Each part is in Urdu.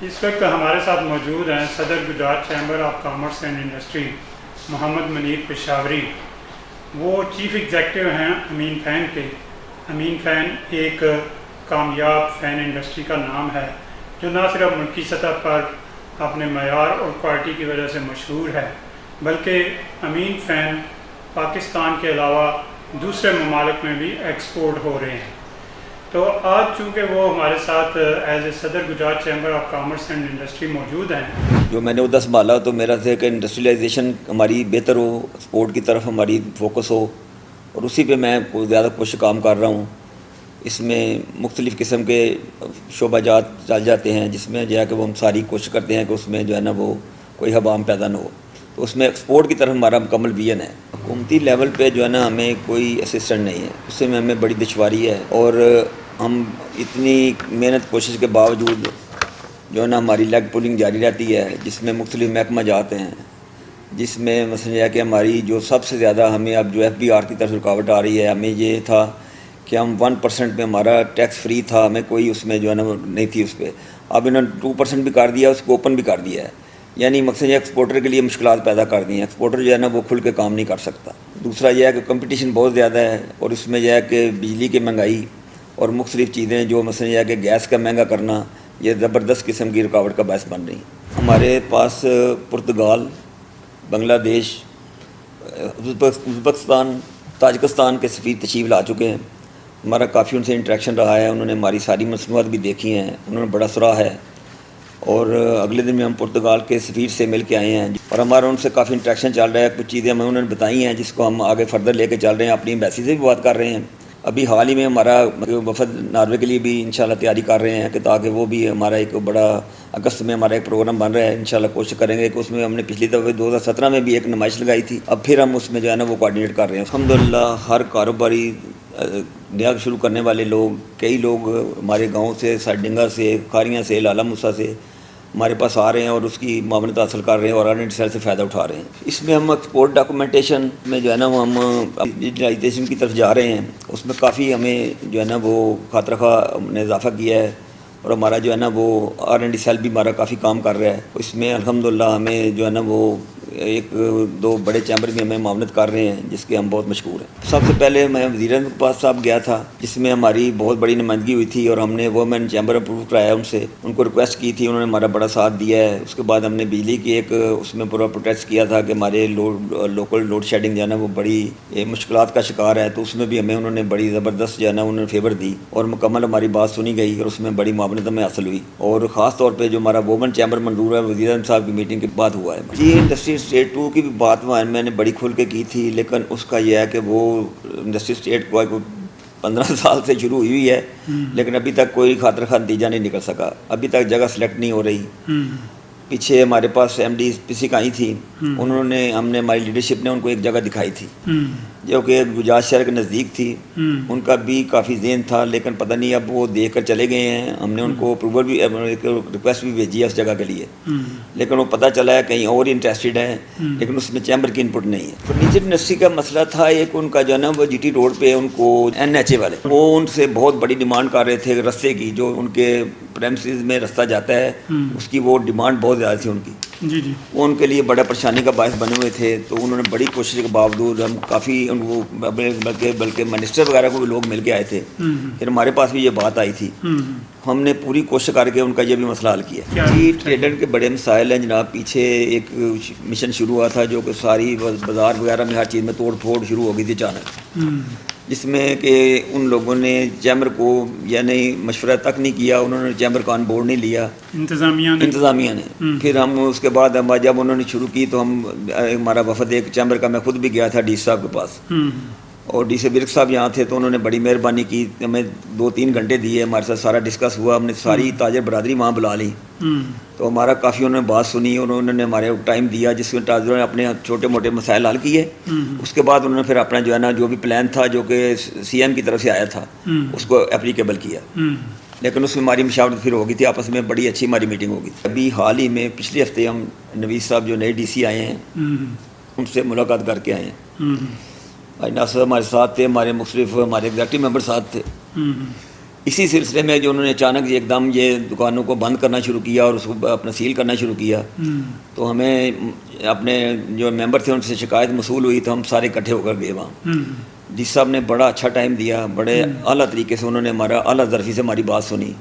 اس وقت ہمارے ساتھ موجود ہیں صدر Gujrat chamber of commerce and industry Muhammad Munir Peshawari. وہ چیف ایگزیکٹو ہیں امین فین کے. امین فین ایک کامیاب فین انڈسٹری کا نام ہے جو نہ صرف ملکی سطح پر اپنے معیار اور کوالٹی کی وجہ سے مشہور ہے بلکہ امین فین پاکستان کے علاوہ دوسرے ممالک میں بھی ایکسپورٹ ہو رہے ہیں. تو آج چونکہ وہ ہمارے ساتھ ایز اے صدر Gujrat chamber of commerce and industry موجود ہیں. جو میں نے عہدہ سنبھالا تو میرا تھا کہ انڈسٹریلائزیشن ہماری بہتر ہو, اسپورٹ کی طرف ہماری فوکس ہو, اور اسی پہ میں زیادہ کچھ کام کر رہا ہوں. اس میں مختلف قسم کے شعبہ جات ڈال جاتے ہیں جس میں جو ہے کہ وہ ہم ساری کوشش کرتے ہیں کہ اس میں جو ہے نا وہ کوئی حبام پیدا نہ ہو. تو اس میں ایکسپورٹ کی طرف ہمارا مکمل ویژن ہے. حکومتی لیول پہ جو ہے نا ہمیں کوئی اسسٹنٹ نہیں ہے, اس سے ہمیں بڑی دشواری ہے. اور ہم اتنی محنت کوشش کے باوجود جو ہے نا ہماری لیگ پولنگ جاری رہتی ہے جس میں مختلف محکمہ جاتے ہیں, جس میں مثلا یہ ہے کہ ہماری جو سب سے زیادہ ہمیں اب جو ایف بی آر کی طرف رکاوٹ آ رہی ہے. ہمیں یہ تھا کہ ہم 1% میں ہمارا ٹیکس فری تھا, ہمیں کوئی اس میں جو ہے نا نہیں تھی اس پہ. اب انہوں نے 2% بھی کر دیا, اس کو اوپن بھی کر دیا ہے. یعنی مقصد یہ ایکسپورٹر کے لیے مشکلات پیدا کر دی ہیں. ایکسپورٹر جو ہے نا وہ کھل کے کام نہیں کر سکتا. دوسرا یہ ہے کہ کمپٹیشن بہت زیادہ ہے, اور اس میں یہ ہے کہ بجلی کی مہنگائی اور مختلف چیزیں جو مثلا یہ ہے کہ گیس کا مہنگا کرنا یہ زبردست قسم کی رکاوٹ کا باعث بن رہی ہیں. ہمارے پاس پرتگال, بنگلہ دیش, ازبکستان, تاجکستان کے سفیر تشریف لا چکے ہیں. ہمارا کافی ان سے انٹریکشن رہا ہے, انہوں نے ہماری ساری مصنوعات بھی دیکھی ہیں, انہوں نے بڑا سراہا ہے. اور اگلے دن میں ہم پرتگال کے سفیر سے مل کے آئے ہیں اور ہمارا ان سے کافی انٹریکشن چل رہا ہے. کچھ چیزیں ہمیں انہوں نے بتائی ہیں جس کو ہم آگے فردر لے کے چل رہے ہیں. اپنی ایمبیسی سے بھی بات کر رہے ہیں. ابھی حال ہی میں ہمارا وفد ناروے کے لیے بھی انشاءاللہ تیاری کر رہے ہیں کہ تاکہ وہ بھی ہمارا ایک بڑا اگست میں ہمارا ایک پروگرام بن رہا ہے. انشاءاللہ کوشش کریں گے کہ اس میں ہم نے پچھلی دفعہ 2017 میں بھی ایک نمائش لگائی تھی, اب پھر ہم اس میں جو ہے نا وہ کوآرڈینیٹ کر رہے ہیں. الحمدللہ ہر کاروباری نیا شروع کرنے والے لوگ, کئی لوگ ہمارے گاؤں سے, سرڈنگا سے, کھاریاں سے, لالا موسیٰ سے ہمارے پاس آ رہے ہیں اور اس کی معاونت حاصل کر رہے ہیں اور آر&ڈی سیل سے فائدہ اٹھا رہے ہیں. اس میں ہم ایکسپورٹ ڈاکومنٹیشن میں جو ہے نا ہم ڈیجیٹلائزیشن کی طرف جا رہے ہیں. اس میں کافی ہمیں جو ہے نا وہ خاطر خواہ ہم نے اضافہ کیا ہے, اور ہمارا جو ہے نا وہ آر&ڈی سیل بھی ہمارا کافی کام کر رہا ہے. اس میں الحمدللہ ہمیں جو ہے نا وہ ایک دو بڑے چیمبر بھی ہمیں معاونت کر رہے ہیں جس کے ہم بہت مشکور ہیں. سب سے پہلے میں وزیر اعظم کے پاس صاحب گیا تھا جس میں ہماری بہت بڑی نمائندگی ہوئی تھی, اور ہم نے وومن چیمبر اپروو کرایا ان سے, ان کو ریکویسٹ کی تھی, انہوں نے ہمارا بڑا ساتھ دیا ہے. اس کے بعد ہم نے بجلی کی ایک اس میں پورا پروٹیسٹ کیا تھا کہ ہمارے لوکل لوڈ شیڈنگ جو ہے نا وہ بڑی مشکلات کا شکار ہے, تو اس میں بھی ہمیں انہوں نے بڑی زبردست جو ہے نا انہوں نے فیور دی اور مکمل ہماری بات سنی گئی, اور اس میں بڑی معاونت ہمیں حاصل ہوئی. اور خاص طور پہ جو ہمارا وومن چیمبر منظور ہے وزیر اعظم صاحب کی میٹنگ کے بعد ہوا ہے. جی انڈسٹری اسٹیٹ 2 کی بھی بات میں نے بڑی کھل کے کی تھی, لیکن اس کا یہ ہے کہ وہ انڈسٹری اسٹیٹ کو 15 سال سے شروع ہوئی ہے, لیکن ابھی تک کوئی خاطر خواہ نتیجہ نہیں نکل سکا. ابھی تک جگہ سلیکٹ نہیں ہو رہی. پیچھے ہمارے پاس ایم ڈی پی سی آئی تھی, انہوں نے ہم نے ہماری لیڈرشپ نے ان کو ایک جگہ دکھائی تھی جو کہ گجرات شہر کے نزدیک تھی. ان کا بھی کافی ذہن تھا, لیکن پتہ نہیں اب وہ دیکھ کر چلے گئے ہیں. ہم نے ان کو اپروول بھی ریکویسٹ بھی بھیجی ہے اس جگہ کے لیے, لیکن وہ پتہ چلا ہے کہیں اور انٹرسٹڈ ہے, لیکن اس میں چیمبر کی انپٹ نہیں ہے. فرنیچر انڈسٹری کا مسئلہ تھا ایک, ان کا جو ہے نا وہ جی ٹی روڈ پہ ان کو این ایچ اے والے وہ ان سے بہت بڑی ڈیمانڈ کر رہے تھے رستے کی, جو ان کے پریمسز میں رستہ جاتا ہے اس کی وہ ڈیمانڈ بہت زیادہ تھی ان کی. جی وہ ان کے لیے بڑا پریشانی کا باعث بنے ہوئے تھے. تو انہوں نے بڑی کوشش کے باوجود ہم کافی ان کو بلکہ منسٹر وغیرہ کو بھی لوگ مل کے آئے تھے, پھر ہمارے پاس بھی یہ بات آئی تھی. ہم نے پوری کوشش کر کے ان کا یہ بھی مسئلہ حل کیا. جی ٹریڈر کے بڑے مسائل ہیں جناب. پیچھے ایک مشن شروع ہوا تھا جو کہ ساری بازار وغیرہ میں ہر چیز میں توڑ پھوڑ شروع ہو گئی تھی اچانک, جس میں کہ ان لوگوں نے چیمبر کو یعنی مشورہ تک نہیں کیا, انہوں نے چیمبر کو آن بورڈ نہیں لیا انتظامیہ نے. پھر ہم اس کے بعد جب انہوں نے شروع کی تو ہمارا وفد ایک چیمبر کا, میں خود بھی گیا تھا ڈی صاحب کے پاس, اور ڈی سی برک صاحب یہاں تھے, تو انہوں نے بڑی مہربانی کی, ہمیں 2-3 گھنٹے دیے, ہمارے ساتھ سارا ڈسکس ہوا. ہم نے ساری تاجر برادری وہاں بلا لی, تو ہمارا کافی انہوں نے بات سنی, اور انہوں نے ہمارے ٹائم دیا جس میں تاجروں نے اپنے چھوٹے موٹے مسائل حل کیے. اس کے بعد انہوں نے پھر اپنا جو ہے نا جو بھی پلان تھا جو کہ سی ایم کی طرف سے آیا تھا اس کو اپلیکیبل کیا. لیکن اس میں ہماری مشاورت پھر ہو گئی تھی, آپس میں بڑی اچھی ہماری میٹنگ ہو گئی تھی. ابھی حال ہی میں پچھلے ہفتے ہم نویز صاحب جو نئے ڈی سی آئے ہیں ان سے ملاقات کر کے آئے ہیں. ناصر ہمارے ساتھ تھے, ہمارے مختلف ہمارے ایگزیکٹو ممبر ساتھ تھے. اسی سلسلے میں جو انہوں نے اچانک ایک دم یہ دکانوں کو بند کرنا شروع کیا اور اس کو اپنا سیل کرنا شروع کیا، تو ہمیں اپنے جو ممبر تھے ان سے شکایت موصول ہوئی، تو ہم سارے اکٹھے ہو کر گئے وہاں. جی صاحب نے بڑا اچھا ٹائم دیا، بڑے اعلیٰ طریقے سے انہوں نے ہمارا اعلیٰ ظرفی سے ہماری بات سنی.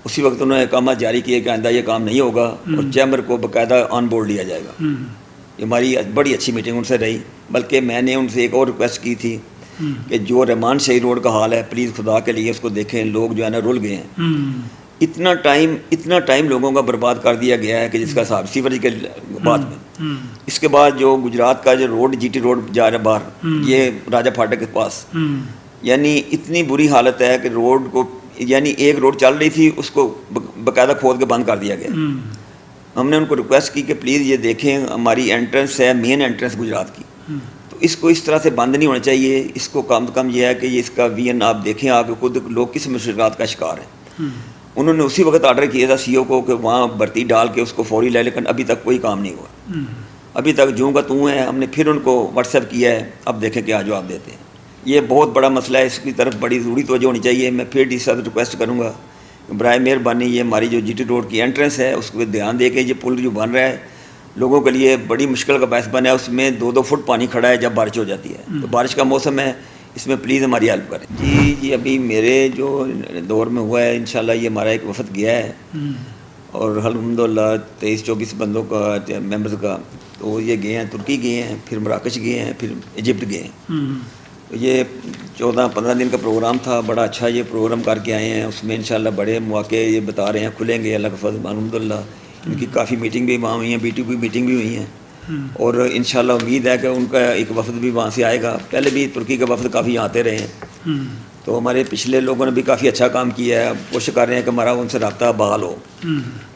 اسی وقت انہوں نے احکامات جاری کیے کہ آئندہ یہ کام نہیں ہوگا اور چیمبر کو باقاعدہ آن بورڈ لیا جائے گا. یہ ہماری بڑی اچھی میٹنگ ان سے رہی. بلکہ میں نے ان سے ایک اور ریکویسٹ کی تھی کہ جو رحمان شاہی روڈ کا حال ہے پلیز خدا کے لیے اس کو دیکھیں. لوگ جو ہے نا رول گئے ہیں. اتنا ٹائم لوگوں کا برباد کر دیا گیا ہے کہ جس کا حساب سیوریج کے بعد میں. اس کے بعد جو گجرات کا جو روڈ جی ٹی روڈ جا رہا ہے باہر، یہ راجہ پھاٹک کے پاس، یعنی اتنی بری حالت ہے کہ روڈ کو، یعنی ایک روڈ چل رہی تھی اس کو باقاعدہ کھود کے بند کر دیا گیا. ہم نے ان کو ریکویسٹ کی کہ پلیز یہ دیکھیں، ہماری انٹرنس ہے مین انٹرنس گجرات کی، تو اس کو اس طرح سے بند نہیں ہونا چاہیے. اس کو کم سے کم یہ ہے کہ یہ اس کا وی این آپ دیکھیں آ کے خود لوگ کس مشکلات کا شکار ہیں. انہوں نے اسی وقت آرڈر کیا تھا سی او کو کہ وہاں بھرتی ڈال کے اس کو فوری لے، لیکن ابھی تک کوئی کام نہیں ہوا. ابھی تک جوں کا توں ہے. ہم نے پھر ان کو واٹس ایپ کیا ہے، اب دیکھیں کیا جواب دیتے ہیں. یہ بہت بڑا مسئلہ ہے، اس کی طرف بڑی ضروری توجہ ہونی چاہیے. میں پھر ڈی صاحب ریکویسٹ کروں گا برائے مہربانی یہ ہماری جو جی ٹی روڈ کی انٹرنس ہے اس کو دھیان دے کے یہ پل جو بن رہا ہے لوگوں کے لیے بڑی مشکل کا باعث بنا ہے. اس میں 2 فٹ پانی کھڑا ہے جب بارش ہو جاتی ہے، تو بارش کا موسم ہے، اس میں پلیز ہماری ہیلپ کریں. جی ابھی میرے جو دور میں ہوا ہے انشاءاللہ یہ ہمارا ایک وفد گیا ہے اور الحمدللہ 23-24 بندوں کا ممبرز کا، تو یہ گئے ہیں ترکی گئے ہیں، پھر مراکش گئے ہیں، پھر ایجپٹ گئے ہیں. یہ 14-15 دن کا پروگرام تھا. بڑا اچھا یہ پروگرام کر کے آئے ہیں. اس میں انشاءاللہ بڑے مواقع یہ بتا رہے ہیں کھلیں گے اللہ کا فضل الحمدللہ. ان کی کافی میٹنگ بھی وہاں ہوئی ہیں، BTO کی میٹنگ بھی ہوئی ہیں، اور انشاءاللہ امید ہے کہ ان کا ایک وفد بھی وہاں سے آئے گا. پہلے بھی ترکی کا وفد کافی آتے رہے ہیں، تو ہمارے پچھلے لوگوں نے بھی کافی اچھا کام کیا ہے. کوشش کر رہے ہیں کہ ہمارا ان سے رابطہ بحال ہو.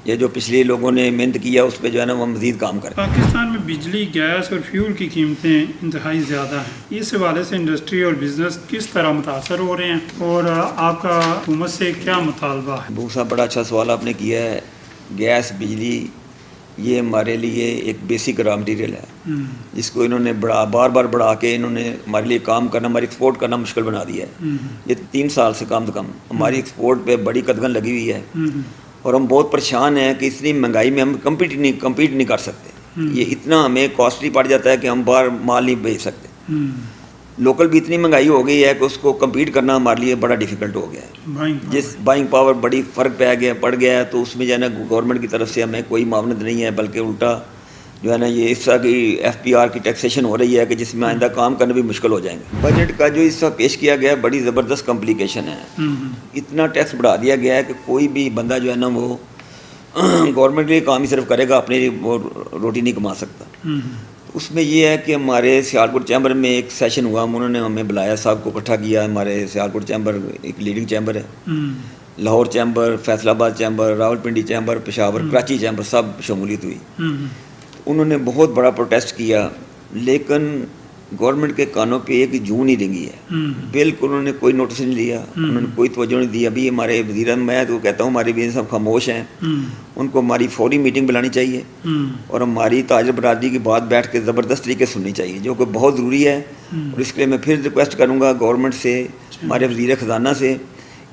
یہ جو پچھلے لوگوں نے محنت کیا اس پہ جو ہے نا وہ مزید کام کریں. پاکستان میں بجلی، گیس اور فیول کی قیمتیں انتہائی زیادہ ہیں. اس حوالے سے انڈسٹری اور بزنس کس طرح متاثر ہو رہے ہیں اور آپ کا حکومت سے کیا مطالبہ ہے؟ بہت صاحب بڑا اچھا سوال آپ نے کیا ہے. گیس، بجلی یہ ہمارے لیے ایک بیسک را مٹیریل ہے جس کو انہوں نے بار بار بڑھا کے انہوں نے ہمارے لیے کام کرنا، ہماری ایکسپورٹ کرنا مشکل بنا دیا ہے. یہ 3 سال سے کم ہماری ایکسپورٹ پہ بڑی قدغن لگی ہوئی ہے اور ہم بہت پریشان ہیں کہ اتنی مہنگائی میں ہم کمپیٹ نہیں کر سکتے. یہ اتنا ہمیں کاسٹلی پڑ جاتا ہے کہ ہم باہر مال نہیں بھیج سکتے. لوکل بھی اتنی مہنگائی ہو گئی ہے کہ اس کو کمپیٹ کرنا ہمارے لیے بڑا ڈیفیکلٹ ہو گیا ہے. جس بائنگ پاور بڑی فرق پڑ گیا ہے، تو اس میں جو ہے نا گورنمنٹ کی طرف سے ہمیں کوئی معاونت نہیں ہے، بلکہ الٹا جو ہے نا یہ اس طرح کی FPR کی ٹیکسیشن ہو رہی ہے کہ جس میں آئندہ کام کرنا بھی مشکل ہو جائیں گے. بجٹ کا جو اس طرح پیش کیا گیا ہے بڑی زبردست کمپلیکیشن ہے. اتنا ٹیکس بڑھا دیا گیا ہے کہ کوئی بھی بندہ جو ہے نا وہ گورنمنٹ کے لیے کام ہی صرف کرے گا، اپنے لیے وہ روٹی نہیں کما سکتا. اس میں یہ ہے کہ ہمارے سیالکوٹ چیمبر میں ایک سیشن ہوا، انہوں نے ہمیں بلایا، صاحب کو اکٹھا کیا. ہمارے سیالکوٹ چیمبر ایک لیڈنگ چیمبر ہے، Lahore chamber, Faisalabad chamber, Rawalpindi chamber, Peshawar, Karachi chamber سب شمولیت ہوئی. انہوں نے بہت بڑا پروٹیسٹ کیا، لیکن گورنمنٹ کے کانوں پہ ایک جوں نہیں رنگی ہے. بالکل انہوں نے کوئی نوٹس نہیں لیا، انہوں نے کوئی توجہ نہیں دی. ابھی ہمارے وزیر میں تو کہتا ہوں ہمارے وزیر صاحب خاموش ہیں، ان کو ہماری فوری میٹنگ بلانی چاہیے اور ہماری تاجر برادری کی بات بیٹھ کے زبردست طریقے سننی چاہیے، جو کہ بہت ضروری ہے. اور اس کے لیے میں پھر ریکویسٹ کروں گا گورنمنٹ سے، ہمارے وزیر خزانہ سے،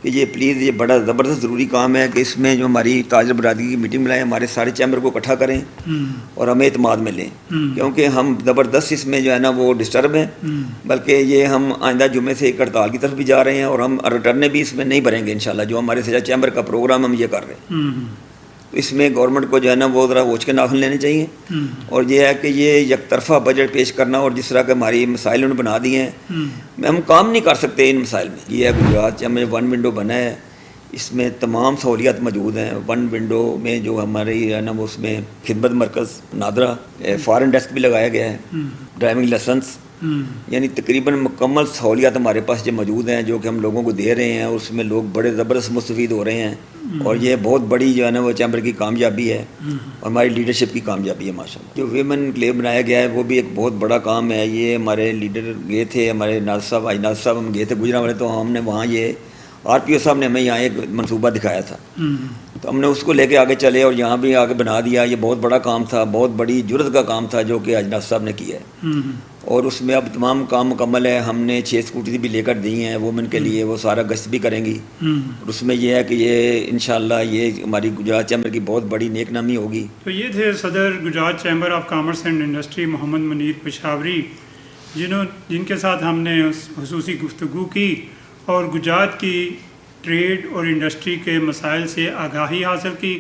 کہ یہ پلیز یہ بڑا زبردست ضروری کام ہے کہ اس میں جو ہماری تاجر برادری کی میٹنگ بلائیں، ہمارے سارے چیمبر کو اکٹھا کریں اور ہمیں اعتماد میں لیں، کیونکہ ہم زبردست اس میں جو ہے نا وہ ڈسٹرب ہیں. بلکہ یہ ہم آئندہ جمعے سے ایک ہڑتال کی طرف بھی جا رہے ہیں اور ہم ریٹرن بھی اس میں نہیں بھریں گے انشاءاللہ. جو ہمارے سجا چیمبر کا پروگرام ہم یہ کر رہے ہیں، تو اس میں گورنمنٹ کو جو ہے نا وہ ذرا ہوچ کے ناخن لینے چاہیے. اور یہ ہے کہ یہ یک طرفہ بجٹ پیش کرنا اور جس طرح کے ہماری مسائل انہوں نے بنا دیے ہیں، ہم کام نہیں کر سکتے ان مسائل میں. یہ ہے گجرات چیمبر 1 ونڈو بنا ہے، اس میں تمام سہولیات موجود ہیں. 1 ونڈو میں جو ہماری ہے نا وہ اس میں خدمت مرکز نادرا، فارن ڈیسک بھی لگایا گیا ہے، ڈرائیونگ لائسنس، یعنی تقریباً مکمل سہولیات ہمارے پاس جو موجود ہیں جو کہ ہم لوگوں کو دے رہے ہیں. اس میں لوگ بڑے زبردست مستفید ہو رہے ہیں اور یہ بہت بڑی جو ہے نا وہ چیمبر کی کامیابی ہے اور ہماری لیڈرشپ کی کامیابی ہے ماشاءاللہ. جو ویمن کلب بنایا گیا ہے وہ بھی ایک بہت بڑا کام ہے. یہ ہمارے لیڈر گئے تھے، ہمارے ناز صاحب، آج ناز صاحب ہم گئے تھے گجرات والے، تو ہم نے وہاں یہ RPO صاحب نے ہمیں یہاں ایک منصوبہ دکھایا تھا تو ہم نے اس کو لے کے آگے چلے اور یہاں بھی آگے بنا دیا. یہ بہت بڑا کام تھا, بہت بڑی جرت کا کام تھا جو کہ اجناس صاحب نے کیا ہے. اور اس میں اب تمام کام مکمل ہے. ہم نے 6 اسکوٹی بھی لے کر دی ہیں وومن کے لیے, وہ سارا گشت بھی کریں گی. اور اس میں یہ ہے کہ یہ انشاءاللہ یہ ہماری گجرات چیمبر کی بہت بڑی نیک نامی ہوگی. تو یہ تھے صدر Gujrat chamber of commerce and industry Muhammad Munir Peshawari, جن کے ساتھ ہم نے خصوصی گفتگو کی اور گجرات کی ٹریڈ اور انڈسٹری کے مسائل سے آگاہی حاصل کی.